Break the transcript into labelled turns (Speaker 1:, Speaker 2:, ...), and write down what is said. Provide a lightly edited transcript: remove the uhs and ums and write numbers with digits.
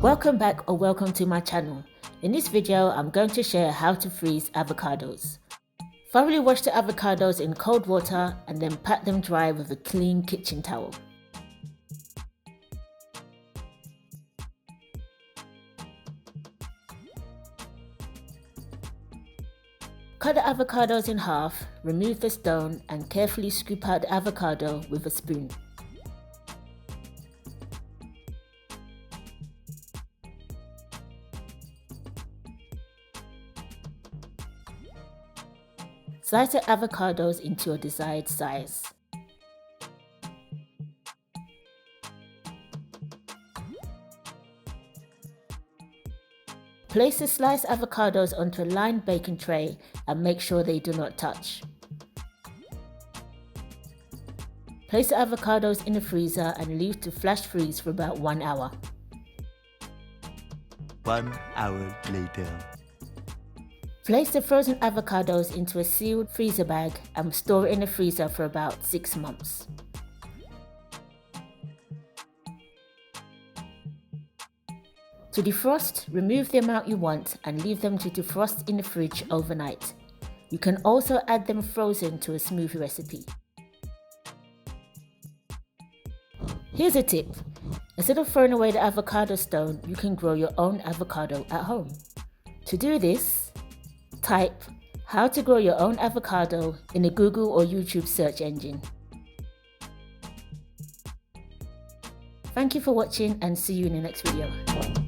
Speaker 1: Welcome back or welcome to my channel. In this video, I'm going to share how to freeze avocados. Thoroughly wash the avocados in cold water and then pat them dry with a clean kitchen towel. Cut the avocados in half, remove the stone and carefully scoop out the avocado with a spoon. Slice the avocados into your desired size. Place the sliced avocados onto a lined baking tray and make sure they do not touch. Place the avocados in the freezer and leave to flash freeze for about 1 hour.
Speaker 2: 1 hour later.
Speaker 1: Place the frozen avocados into a sealed freezer bag and store it in the freezer for about 6 months. To defrost, remove the amount you want and leave them to defrost in the fridge overnight. You can also add them frozen to a smoothie recipe. Here's a tip. Instead of throwing away the avocado stone, you can grow your own avocado at home. To do this, type how to grow your own avocado in the Google or YouTube search engine. Thank you for watching and see you in the next video.